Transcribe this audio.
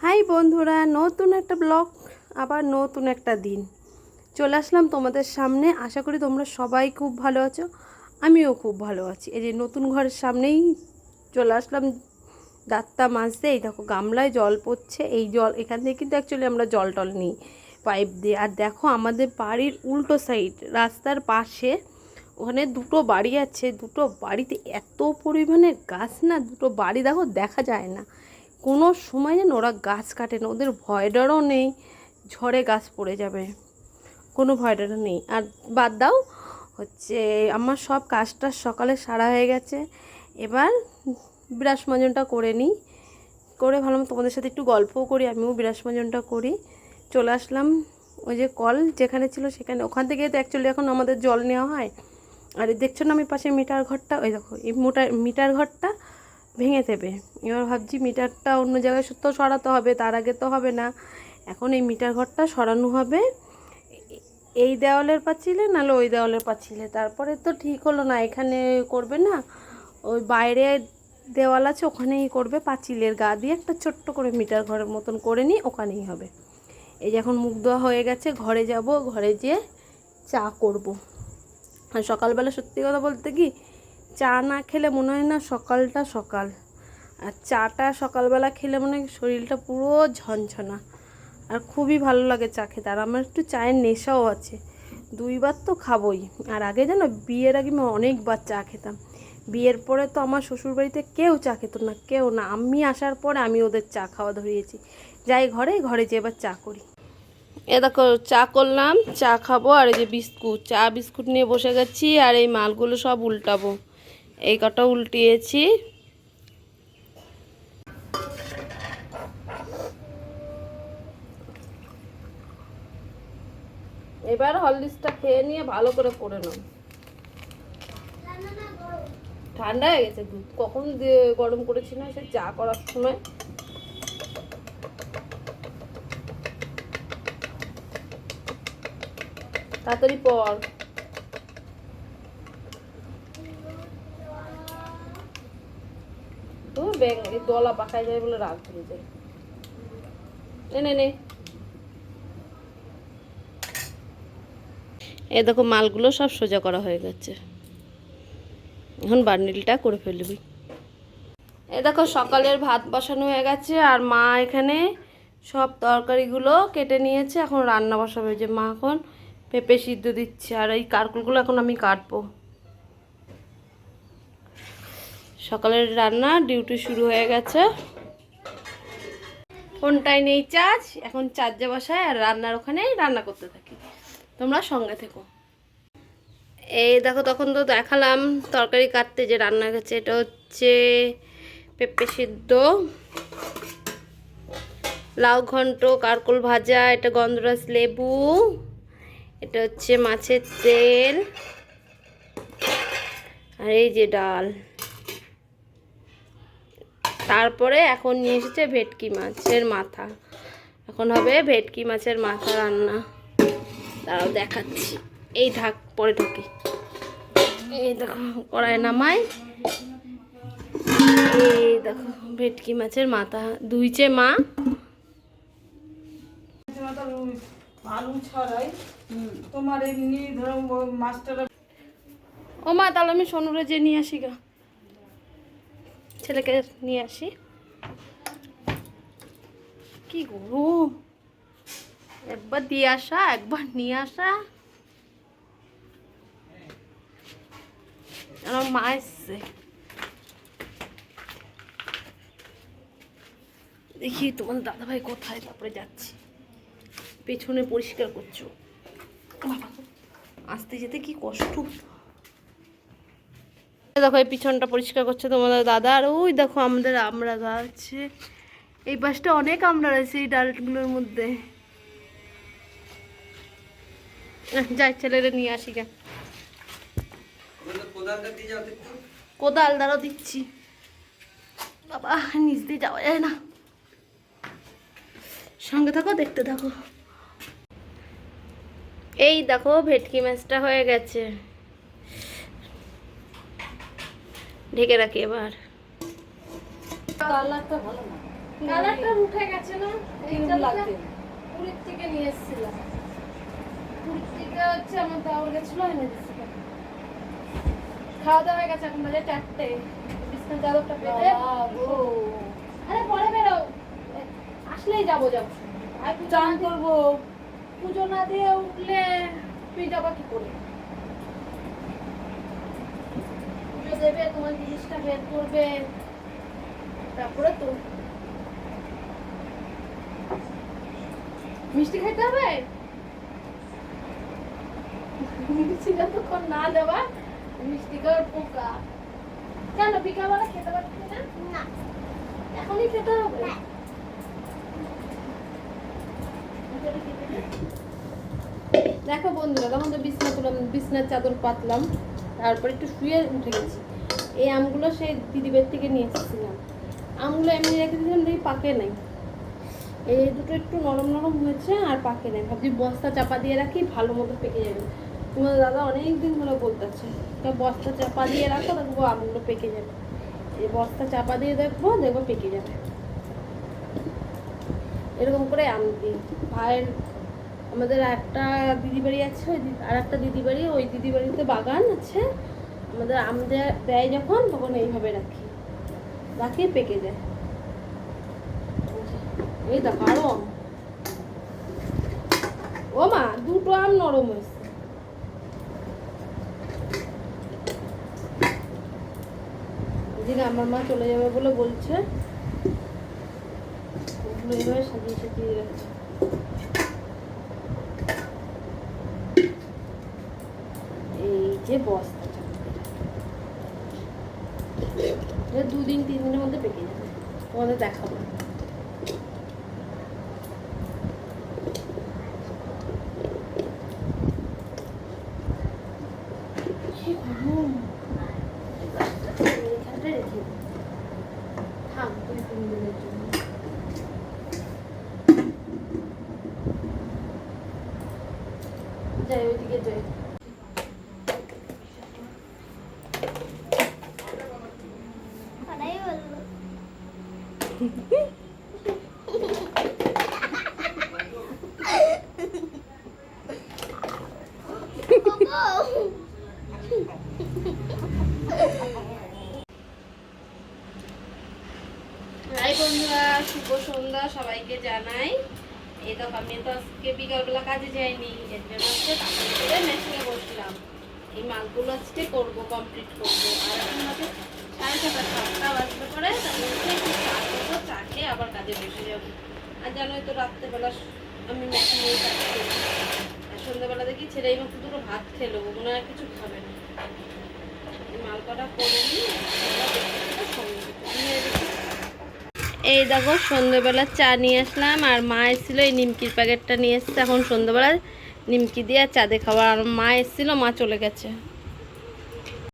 High বন্ধুরা, নতুন একটা ব্লগ, আবার নতুন একটা দিন চলে আসলাম তোমাদের সামনে। আশা করি তোমরা সবাই খুব ভালো আছো, আমিও খুব ভালো আছি। এই যে নতুন ঘরের সামনেই চলে আসলাম দাঁতটা মাজতে। এই দেখো গামলায় জল পড়ছে, এই জল এখান থেকে কিন্তু অ্যাকচুয়ালি আমরা জল টল নিই পাইপ দিয়ে। আর দেখো আমাদের বাড়ির উল্টো সাইড রাস্তার পাশে ওখানে দুটো বাড়ি আছে, দুটো বাড়িতে এত পরিমাণে গাছ না, দুটো বাড়ি দেখো দেখা যায় না কোনো সময়। যেন ওরা গাছ কাটে না, ওদের ভয় ডরও নেই ঝড়ে গাছ পড়ে যাবে, কোনো ভয় ডরও নেই। আর বাদ দাও হচ্ছে আমার সব কাজটা সকালে সারা হয়ে গেছে। এবার বিরাস মাজনটা করে নিই, করে ভাবলাম তোমাদের সাথে একটু গল্পও করি, আমিও বিরাস মাজনটা করি। চলে আসলাম ওই যে কল যেখানে ছিল সেখানে, ওখান থেকে তো অ্যাকচুয়ালি এখন আমাদের জল নেওয়া হয়। আর দেখছো না আমি পাশে মিটার ঘরটা, ওই দেখো এই মিটার ঘরটা ভেঙে দেবে। এবার ভাবছি মিটারটা অন্য জায়গায় তো সরাতে হবে, তার আগে তো হবে না। এখন এই মিটার ঘরটা সরানো হবে এই দেওয়ালের পাঁচিলে, নাহলে ওই দেওয়ালের পাঁচিলে। তারপরে তো ঠিক হলো না, এখানে করবে না, ওই বাইরে দেওয়াল আছে ওখানেই করবে, পাঁচিলের গা দিয়ে একটা ছোট্ট করে মিটার ঘরের মতন করে নিই, ওখানেই হবে। এই যে এখন মুখ ধোয়া হয়ে গেছে, ঘরে যাব, ঘরে যেয়ে চা করব। আর সকালবেলা সত্যি কথা বলতে কি, চা না খেলে মনে হয় না সকালটা সকাল। আর চাটা সকালবেলা খেলে মনে হয় শরীরটা পুরো ঝনঝনা, আর খুবই ভালো লাগে চা খেতে। আর আমার একটু চায়ের নেশাও আছে, 2বার তো খাবই। আর আগে জানো বিয়ের আগে আমি অনেকবার চা খেতাম। বিয়ের পরে তো আমার শ্বশুরবাড়িতে কেউ চা খেত না, কেউ না। আমি আসার পরে আমি ওদের চা খাওয়া ধরিয়েছি। যাই ঘরে, ঘরে যেয়ে এবার চা করি। এ দেখো চা করলাম, চা খাবো। আর এই যে বিস্কুট, চা বিস্কুট নিয়ে বসে গেছি। আর এই মালগুলো সব উল্টাবো, এই কটা উল্টিয়েছি। এবার হরলিক্সটা খেয়ে নিয়ে ভালো করে করে নাও। ঠান্ডা হয়ে গেছে দুধ, কখন দিয়ে গরম করেছি না সে চা করার সময়। তাড়াতাড়ি পর, তো ব্যাং দলা পাকায় যায় বলে রাগ ধরে যায়। এনে নে, এ দেখো মালগুলো সব সোজা করা হয়ে গেছে, এখন বার্নিলটা করে ফেলবি। এ দেখো সকালের ভাত বসানো হয়ে গেছে, আর মা এখানে সব তরকারিগুলো কেটে নিয়েছে, এখন রান্না বসাবে। যে মা এখন পেঁপে সিদ্ধ দিচ্ছে, আর এই কারকুলগুলো এখন আমি কাটবো। সকালের রান্না ডিউটি শুরু হয়ে গেছে। ফোনটায় নেই চার্জ, এখন চার্জে বসায় আর রান্নার ওখানে রান্না করতে থাকি, তোমরা সঙ্গে থেকো। এই দেখো তখন তো দেখালাম তরকারি কাটতে, যে রান্না গেছে। এটা হচ্ছে পেঁপে সিদ্ধ, লাউ ঘন্ট, কারকোল ভাজা, এটা গন্ধরাজ লেবু, এটা হচ্ছে মাছের তেল, আর এই যে ডাল। তারপরে এখন নিয়ে এসেছে ভেটকি মাছের মাথা, এখন হবে ভেটকি মাছের মাথা রান্না। তারাও দেখাচ্ছি, এই ঢাক পরে ঢুকি। এই দেখো কড়াই নামাই, এই দেখো ভেটকি মাছের মাথা ধুইছে মা। আলু ছাড়াই তোমার এমনি ধরো মাছটা। ও মা, তাহলে আমি সোনুরে যে নিয়ে আসি গা, ছেলেকে নিয়ে আসি। কি গরম, একবার দিয়ে আসা একবার নিয়ে আসা। আমার মা এসছে, দেখি তোমার দাদাভাই কোথায়, তারপরে যাচ্ছি। পেছনে পরিষ্কার করছো, বাবা আসতে যেতে কি কষ্ট। দেখো এই পিছনটা পরিষ্কার করছে তোমাদের দাদা। আর ওই দেখো আমাদের আমড়া গাছ, এই পাশটা অনেক আমড়া রয়েছে এই ডালগুলোর মধ্যে। যাই ছেলেরে নিয়ে আসি গা। কোদাল দ্বারা দিচ্ছি, বাবা নিচ দিয়ে যাওয়া যায় না। সঙ্গে থাকো, দেখতে থাকো। এই দেখো ভেটকি মাছটা হয়ে গেছে, ঢেকে রাখি এবার। কালারটা ভালো না, কালারটা উঠে গেছে না? এই কিরম চাদরটা লাগছে? পুরীর থেকে নিয়ে এসেছিলাম। পুরীর থেকে হচ্ছে আমার দাওয়ার গেছিল, এনে দিচ্ছিল। খাওয়া দাওয়া হয়ে গেছে, এখন বাজে 4টে। বিছানার চাদরটা পেতে আরে পরে বেরো, আসলেই যাবো। আর চান করবো। পুজো না দিয়ে উঠলে তুই যাবা কি করে? পুজো দেবে, তোমার জিনিসটা বের করবে, তারপরে তো মিষ্টি খেতে হবে। মিষ্টি যতক্ষণ না দেবা, মিষ্টি খাওয়ার পোকা। কেন বিকালবেলা খেতে পারছি না? না, এখনই খেতে হবে। দেখো বন্ধুরা, তখন তো বিছনা তুলাম, বিছনার চাদর পাতলাম, তারপর একটু শুয়ে উঠে গেছি। এই আমগুলো সেই দিদিবের থেকে নিয়ে এসেছিলাম। আমগুলো এমনি রেখে দিয়েছিলাম, দেখি পাকে নাই। এই দুটো একটু নরম নরম হয়েছে আর পাকে নাই। ভাবছি বস্তা চাপা দিয়ে রাখি, ভালো মতো পেকে যাবে। তোমার দাদা অনেক দিন ধরে বলতেছে বস্তা চাপা দিয়ে রাখো, দেখবো আমগুলো পেকে যাবে। এই বস্তা চাপা দিয়ে দেখবো পেকে যাবে। এরকম করে আম দিই। ভাইয়ের আমাদের একটা দিদি বাড়ি আছে, আর একটা দিদি বাড়ি, ওই দিদি বাড়িতে বাগান আছে। আমাদের আম দেয় যখন, তখন এইভাবে রাখি পেকে যায়। এই দেখো আরো আম। ও মা, দুটো আম নরম হয়েছে। এদিকে আমার মা চলে যাবে বলে বলছে, এইভাবে সাজিয়ে সাজিয়ে রাখছে। এই যে বস্তা 2-3 দিনের মধ্যে পেকে যাবে, তোমাদের দেখাবো। যাই ওইদিকে যাই। হাই বন্ধুরা, শুভ সন্ধ্যা সবাইকে জানাই। এই তো আমি তো আজকে বিকালবেলা কাজে যাইনি, এর জন্য হচ্ছে তাড়াতাড়ি করে মেশিনে বসলাম। এই মালগুলো আজকে করবো, কমপ্লিট করবো। আর এখন হচ্ছে 6:30-7টা বাজতে পারে, তারপরে একটু চা করবো, চা খেয়ে আবার কাজে বসে যাবো। আর জানোই তো রাত্রেবেলা আমি মেশিনে কাজ করি। আর সন্ধ্যাবেলা দেখি ছেলেই মাত্র দুটো ভাত খেলো, মনে হয় কিছু খাবে না। এই মাল কটা করে নিই, এই দেখো সন্ধ্যেবেলা চা নিয়ে আসলাম। আর মা এসেছিল, এই নিমকির প্যাকেটটা নিয়ে এসছে। এখন সন্ধ্যেবেলা নিমকি দিয়ে চা দিয়ে খাবার। আর মা এসেছিল, মা চলে গেছে।